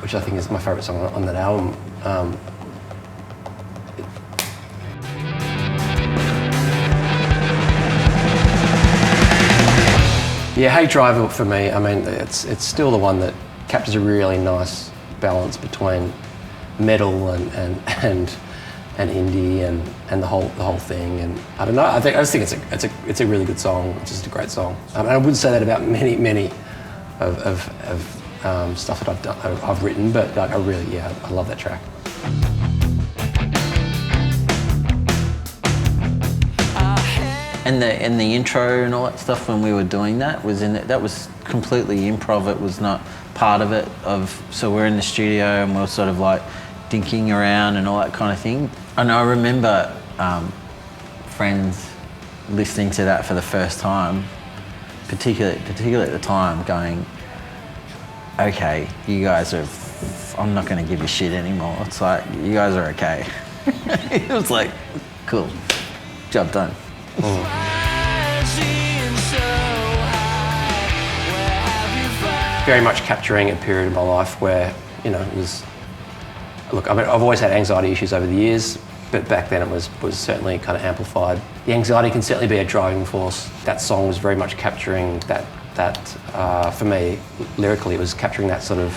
which I think is my favourite song on that album. Yeah, Hey Driver for me, I mean, it's still the one that captures a really nice balance between metal and indie and the whole thing. And I don't know, I just think it's a really good song. It's just a great song. And I wouldn't say that about many of stuff that I've written, but like I love that track. And the intro and all that stuff when we were doing that was that was completely improv. It was not part of it. So we're in the studio and we're sort of like dinking around and all that kind of thing. And I remember friends listening to that for the first time, particularly at the time, going, "Okay, you guys are. I'm not going to give you shit anymore. It's like you guys are okay." It was like, cool, job done. Very much capturing a period of my life where, you know, it was, look, I mean, I've always had anxiety issues over the years, but back then it was certainly kind of amplified. The anxiety can certainly be a driving force. That song was very much capturing that for me, lyrically, it was capturing that sort of,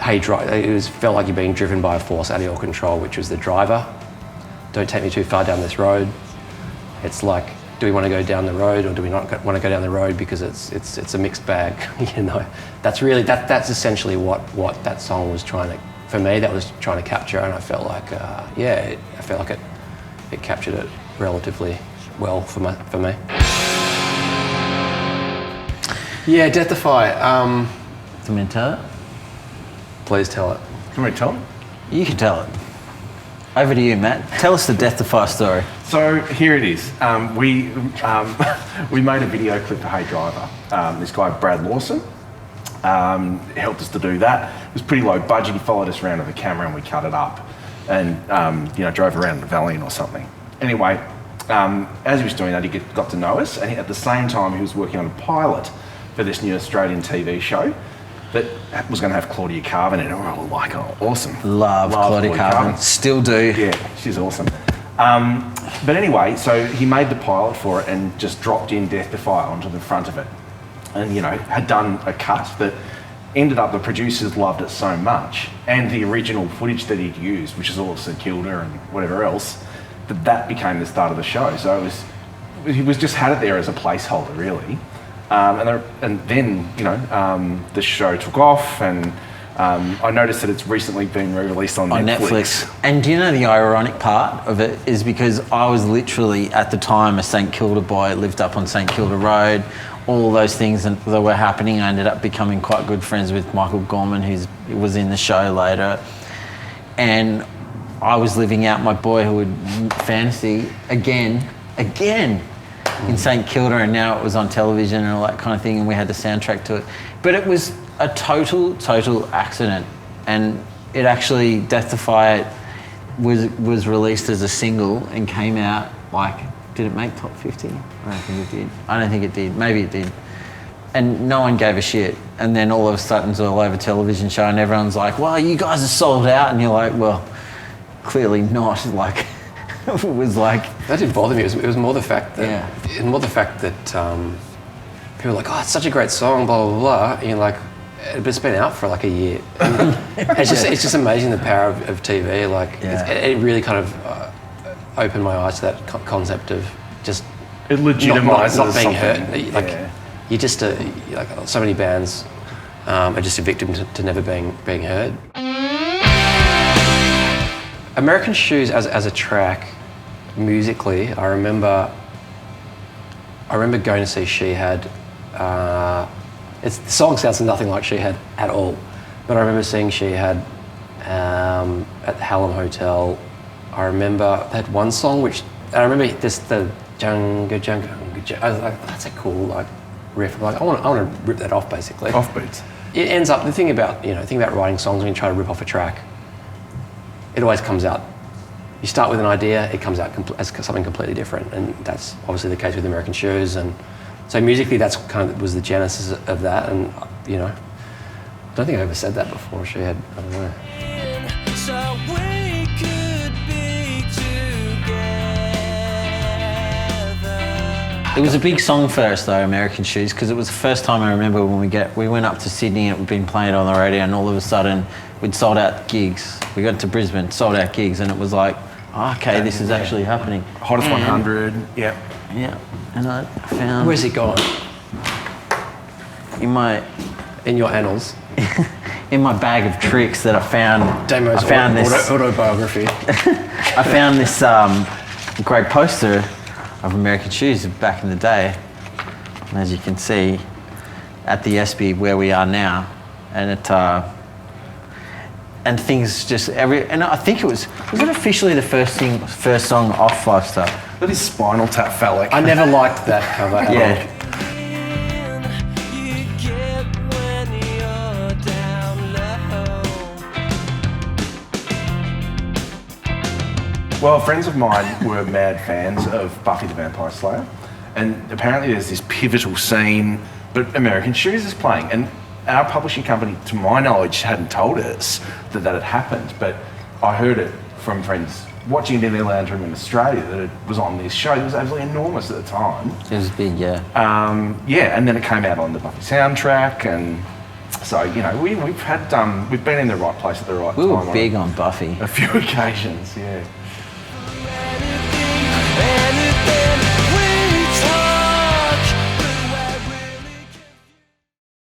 hey, it felt like you're being driven by a force out of your control, which was the driver. Don't take me too far down this road. It's like, do we want to go down the road or do we not want to go down the road because it's a mixed bag, you know? That's essentially what that song was trying to capture, and I felt like, I felt like it captured it relatively well for me. Yeah, Defy. Do you tell it? Please tell it. Can we tell them? You can tell it. Over to you, Matt. Tell us the Defy story. So here it is. We made a video clip for Hey Driver. This guy, Brad Lawson, helped us to do that. It was pretty low budget. He followed us around with a camera and we cut it up and drove around the valley or something. Anyway, as he was doing that, he got to know us, and at the same time he was working on a pilot for this new Australian TV show that was going to have Claudia Carvin in it. Oh, like, oh, awesome. Love Claudia Carvin. Still do. Yeah, she's awesome. But anyway, so he made the pilot for it and just dropped in Defy onto the front of it. And, you know, had done a cut that ended up, the producers loved it so much, and the original footage that he'd used, which is all of St Kilda and whatever else, that became the start of the show. So he was just had it there as a placeholder, really. And then, you know, the show took off, and I noticed that it's recently been re-released on Netflix. And do you know the ironic part of it is because I was literally, at the time, a St Kilda boy, lived up on St Kilda Road, all those things that were happening. I ended up becoming quite good friends with Michael Gorman, who was in the show later. And I was living out my boyhood fantasy again, in St Kilda, and now it was on television and all that kind of thing, and we had the soundtrack to it. But it was a total accident, and it actually, Defy was released as a single and came out like, did it make top 50? I don't think it did. I don't think it did. Maybe it did. And no one gave a shit. And then all of a sudden it's all over television show and everyone's like, well, you guys are sold out. And you're like, well, clearly not. Like, it was like... That didn't bother me. It was more the fact that... people were like, oh, it's such a great song, blah, blah, blah. And you're like, it's been out for like a year. It's just amazing the power of TV. Like, it really kind of opened my eyes to that concept of just... It legitimises not being heard. Like, you just, like, so many bands are just a victim to never being heard. American Shoes as a track, musically, I remember going to see She Had. The song sounds nothing like She Had at all, but I remember seeing She Had at the Hallam Hotel. I remember they had one song which I remember the Junga. I was like, that's a cool like riff. I'm like, I want to rip that off basically. Offbeats. It ends up the thing about writing songs when you try to rip off a track. It always comes out. You start with an idea, it comes out as something completely different, and that's obviously the case with American Shoes. And so musically, that's kind of was the genesis of that. And I don't think I ever said that before. She had, I don't know. So we could be together. It was a big song for us though, American Shoes, because it was the first time I remember when we went up to Sydney and it had been played on the radio, and all of a sudden we'd sold out gigs. We got to Brisbane, sold out gigs, and it was like, oh, okay, this is actually happening. Hottest 100, yep. Yeah, and I found... Where's it gone? In your annals? In my bag of tricks that I found. Damo's autobiography. I found this great poster of American Shoes back in the day. And as you can see, at the SB where we are now, and it and things just and I think was it officially the first song off 5 Star? That is Spinal Tap phallic. I never liked that cover at all. You get when you're down low. Well, friends of mine were mad fans of Buffy the Vampire Slayer, and apparently there's this pivotal scene, but American Shoes is playing, and our publishing company, to my knowledge, hadn't told us that had happened, but I heard it from friends watching it in their lounge room in Australia that it was on this show. It was absolutely enormous at the time. It was big, yeah. And then it came out on the Buffy soundtrack, and so we've been in the right place at the right time. We were big on Buffy. A few occasions, yeah.